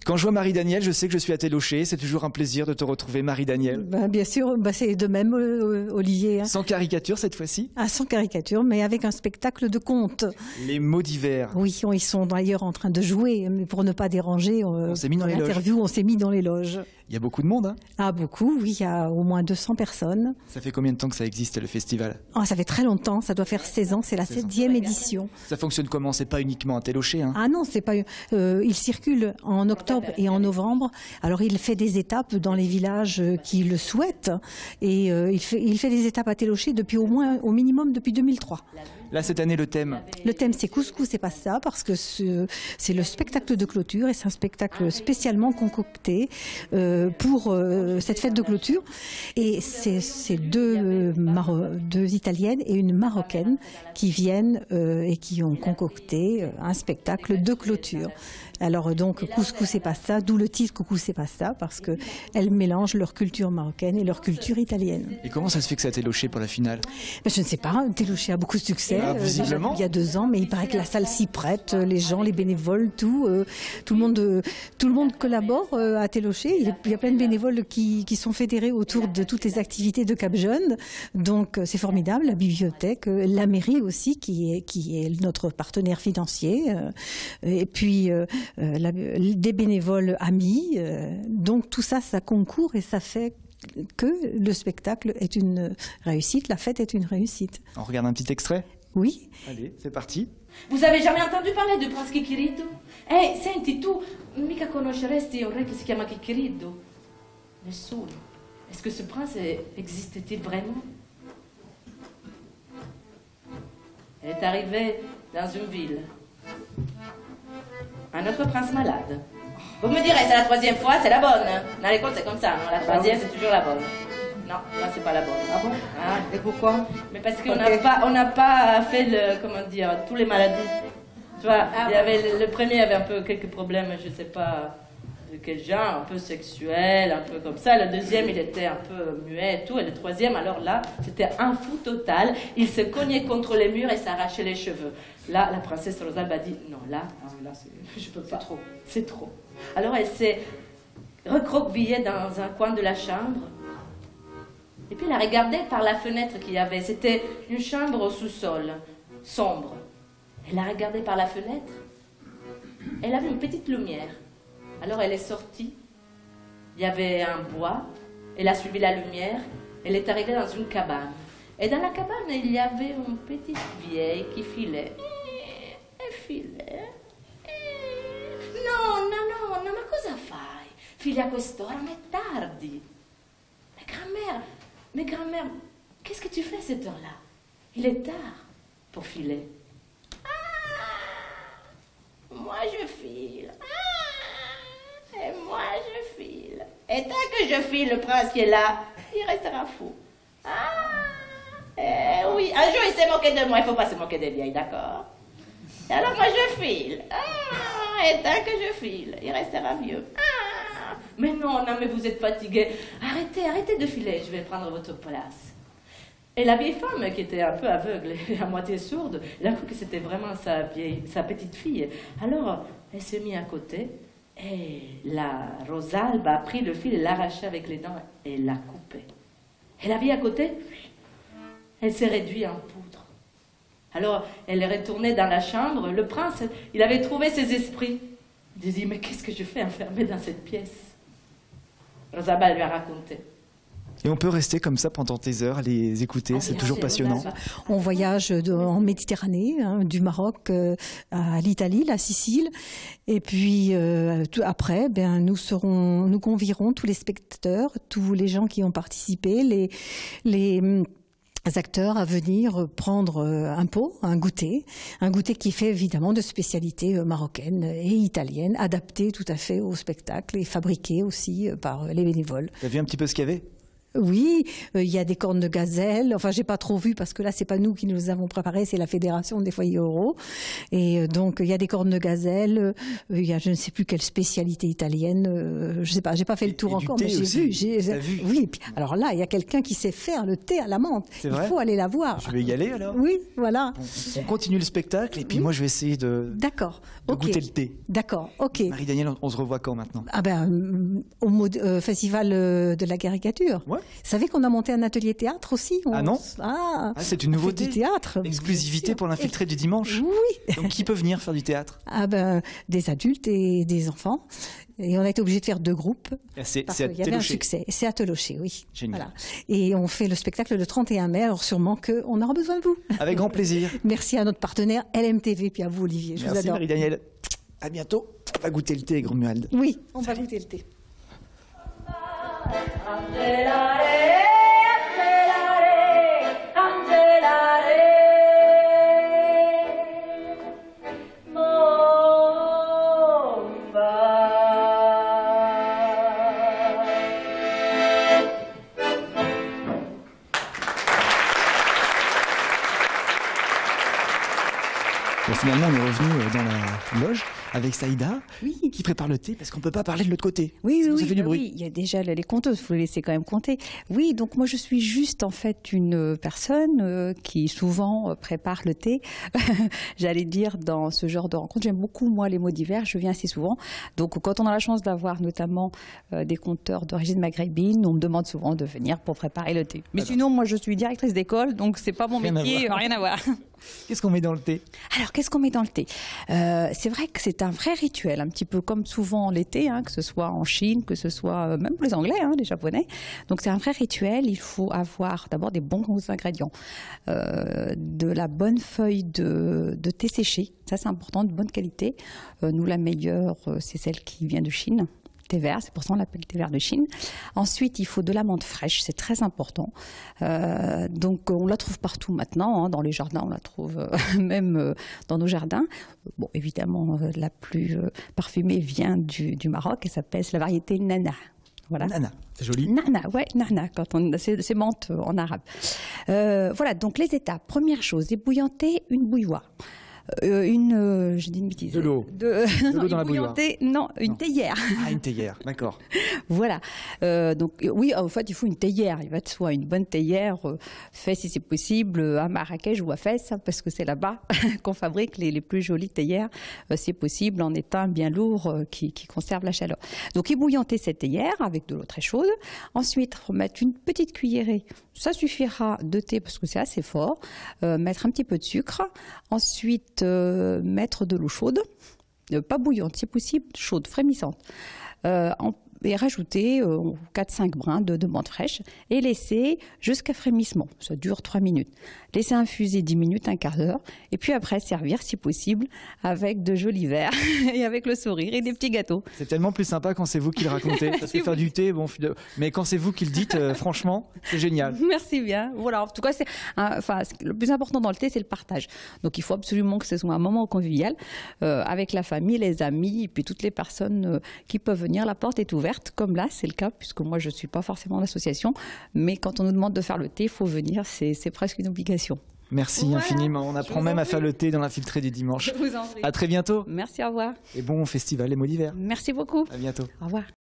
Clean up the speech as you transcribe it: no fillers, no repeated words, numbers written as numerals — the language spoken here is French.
Quand je vois Marie-Danielle, je sais que je suis à Télocher. C'est toujours un plaisir de te retrouver, Marie-Danielle. Bien sûr, c'est de même, Olivier. Hein. Sans caricature cette fois-ci? Sans caricature, mais avec un spectacle de contes. Les mots d'hiver. Oui, ils sont d'ailleurs en train de jouer, mais pour ne pas déranger, on s'est mis dans l'interview, on s'est mis dans les loges. Il y a beaucoup de monde, hein? Ah, beaucoup, oui, il y a au moins 200 personnes. Ça fait combien de temps que ça existe, le festival? Ça fait très longtemps, ça doit faire 16 ans, c'est la 7e édition. Ça fonctionne comment? C'est pas uniquement à Télocher, hein? Ah non, c'est pas. Il circule en octobre et en novembre. Alors il fait des étapes dans les villages qui le souhaitent. Et il fait des étapes à Télocher depuis au minimum depuis 2003. Là, cette année, le thème? Le thème, c'est Couscous et Pasta, parce que c'est le spectacle de clôture et c'est un spectacle spécialement concocté pour cette fête de clôture. Et c'est deux Italiennes et une Marocaine qui viennent et qui ont concocté un spectacle de clôture. Alors donc Couscous et Pasta, d'où le titre Couscous et Pasta, parce qu'elles mélangent leur culture marocaine et leur culture italienne. Et comment ça se fait que ça a Télocher pour la finale? Je ne sais pas, Télocher a beaucoup de succès. Visiblement. Il y a 2 ans, mais il paraît que la salle s'y prête, les gens, les bénévoles, tout le monde collabore à Télocher. Il y a plein de bénévoles qui sont fédérés autour de toutes les activités de Cap Jeune. Donc c'est formidable, la bibliothèque, la mairie aussi qui est notre partenaire financier. Et puis des bénévoles amis. Donc tout ça, ça concourt et ça fait que le spectacle est une réussite, la fête est une réussite. On regarde un petit extrait? Oui. Allez, c'est parti. Vous avez jamais entendu parler du prince Chicchirito? Senti, tu mica conosceresti un re che si chiama Chicchirito? Nessuno. Est-ce que ce prince existait-il vraiment? Elle est arrivée dans une ville. Un autre prince malade. Vous me direz, c'est la 3e fois, c'est la bonne. Dans les contes, c'est comme ça, non? La 3e, c'est toujours la bonne. Non, là, c'est pas la bonne. Ah bon? Et pourquoi? Mais parce qu'on n'a pas fait tous les maladies. Tu vois, le premier avait un peu quelques problèmes, je sais pas de quel genre, un peu sexuel, un peu comme ça. Le deuxième, il était un peu muet et tout. Et le troisième, alors là, c'était un fou total. Il se cognait contre les murs et s'arrachait les cheveux. Là, la princesse Rosalba a dit, non, là je peux pas. C'est trop. Alors elle s'est recroquevillée dans un coin de la chambre. Et puis elle a regardé par la fenêtre qu'il y avait. C'était une chambre au sous-sol, sombre. Elle a regardé par la fenêtre. Elle avait une petite lumière. Alors elle est sortie. Il y avait un bois. Elle a suivi la lumière. Elle est arrivée dans une cabane. Et dans la cabane, il y avait une petite vieille qui filait. Elle filait. No, ma cosa fai? Fili a quest'ora, ma è tardi. Mais grand-mère, qu'est-ce que tu fais à cette heure-là? Il est tard pour filer. Moi je file. Et moi je file. Et tant que je file, le prince qui est là, il restera fou. Oui, un jour il s'est moqué de moi, il ne faut pas se moquer des vieilles, d'accord? Et alors moi je file. Et tant que je file, il restera vieux. Mais non, mais vous êtes fatigué. Arrêtez de filer, je vais prendre votre place. Et la vieille femme, qui était un peu aveugle et à moitié sourde, elle a cru que c'était vraiment sa petite fille. Alors, elle s'est mise à côté, et la Rosalba a pris le fil et l'a arraché avec les dents et l'a coupé. Et la vieille à côté, elle s'est réduite en poudre. Alors, elle est retournée dans la chambre. Le prince, il avait trouvé ses esprits. Il dit, mais qu'est-ce que je fais enfermé dans cette pièce? Rosalba lui a raconté. Et on peut rester comme ça pendant des heures, les écouter, c'est toujours passionnant. On voyage en Méditerranée, du Maroc à l'Italie, la Sicile. Et puis après, nous convierons tous les spectateurs, tous les gens qui ont participé, les acteurs à venir prendre un pot, un goûter qui fait évidemment de spécialités marocaines et italiennes, adapté tout à fait au spectacle et fabriqué aussi par les bénévoles. T'as vu un petit peu ce qu'il y avait? Oui, il y a des cornes de gazelle. Enfin, j'ai pas trop vu parce que là, c'est pas nous qui nous avons préparé, c'est la Fédération des foyers oraux. Et donc, il y a des cornes de gazelle. Il y a je ne sais plus quelle spécialité italienne. Je sais pas, j'ai pas fait le tour encore, mais j'ai vu. Oui. Puis, alors là, il y a quelqu'un qui sait faire le thé à la menthe. Il faut aller la voir. Je vais y aller alors. Oui, voilà. On continue le spectacle et puis moi, je vais essayer de goûter le thé. D'accord. Ok. Marie-Danielle, on se revoit quand maintenant? Ah ben, au festival de la caricature. Ouais. Vous savez qu'on a monté un atelier théâtre aussi? Ah non? C'est une nouveauté. Du théâtre. Exclusivité pour l'infiltré du dimanche. Oui. Donc qui peut venir faire du théâtre? Ah ben, des adultes et des enfants. Et on a été obligé de faire 2 groupes. C'est parce qu'il y avait un succès. C'est à Telocher, oui. Génial. Voilà. Et on fait le spectacle le 31 mai, alors sûrement qu'on aura besoin de vous. Avec grand plaisir. Merci à notre partenaire LMTV, puis à vous Olivier. Je vous adore. Merci Marie-Danielle. À bientôt. On va goûter le thé, Grumuald. Oui, on va goûter le thé. Bon, finalement, on est revenu dans la loge avec Saïda, qui prépare le thé, parce qu'on ne peut pas parler de l'autre côté. Oui, ça fait du bruit. Oui, il y a déjà les compteuses, il faut les laisser quand même compter. Oui, donc moi je suis juste en fait une personne qui souvent prépare le thé. J'allais dire dans ce genre de rencontre, j'aime beaucoup moi les mots divers, je viens assez souvent. Donc quand on a la chance d'avoir notamment des conteurs d'origine maghrébine, on me demande souvent de venir pour préparer le thé. Mais sinon moi je suis directrice d'école, donc c'est pas mon métier, rien à voir. Qu'est-ce qu'on met dans le thé? Alors, qu'est-ce qu'on met dans le thé? C'est vrai que c'est un vrai rituel, un petit peu comme souvent l'été, que ce soit en Chine, que ce soit même les Anglais, les Japonais. Donc, c'est un vrai rituel. Il faut avoir d'abord des bons ingrédients, de la bonne feuille de thé séché. Ça, c'est important, de bonne qualité. Nous, la meilleure, c'est celle qui vient de Chine. Thé vert, c'est pour ça qu'on l'appelle thé vert de Chine. Ensuite, il faut de la menthe fraîche, c'est très important. Donc, on la trouve partout maintenant, dans les jardins, on la trouve même dans nos jardins. Bon, évidemment, la plus parfumée vient du Maroc et s'appelle la variété Nana. Voilà. Nana, c'est joli. Nana, ouais, Nana, c'est menthe en arabe. Voilà, donc les étapes. Première chose, ébouillanter une bouilloire. Je dis une bêtise. De l'eau. De l'eau dans la bouilloire. Non, une théière. Ah, une théière, d'accord. Voilà. Donc, oui, en fait, il faut une théière. Il va de soi, une bonne théière, fait si c'est possible à Marrakech ou à Fès, parce que c'est là-bas qu'on fabrique les plus jolies théières, si possible, en étain bien lourd qui conserve la chaleur. Donc, ébouillanter cette théière avec de l'eau très chaude. Ensuite, remettre une petite cuillerée. Ça suffira de thé parce que c'est assez fort. Mettre un petit peu de sucre. Ensuite, mettre de l'eau chaude, pas bouillante si possible, chaude, frémissante. Et rajouter 4-5 brins de menthe fraîche et laisser jusqu'à frémissement. Ça dure 3 minutes. Laisser infuser 10 minutes, un quart d'heure. Et puis après, servir si possible avec de jolis verres et avec le sourire et des petits gâteaux. C'est tellement plus sympa quand c'est vous qui le racontez. Parce que faire du thé, bon, mais quand c'est vous qui le dites, franchement, c'est génial. Merci bien. Voilà, en tout cas, le plus important dans le thé, c'est le partage. Donc il faut absolument que ce soit un moment convivial avec la famille, les amis et puis toutes les personnes qui peuvent venir. La porte est ouverte. Comme là, c'est le cas, puisque moi, je ne suis pas forcément l'association. Mais quand on nous demande de faire le thé, il faut venir. C'est presque une obligation. Merci infiniment. On apprend même à faire le thé dans l'infiltré du dimanche. Je vous en prie. À très bientôt. Merci, au revoir. Et bon festival Les Mots d'hiver. Merci beaucoup. À bientôt. Au revoir.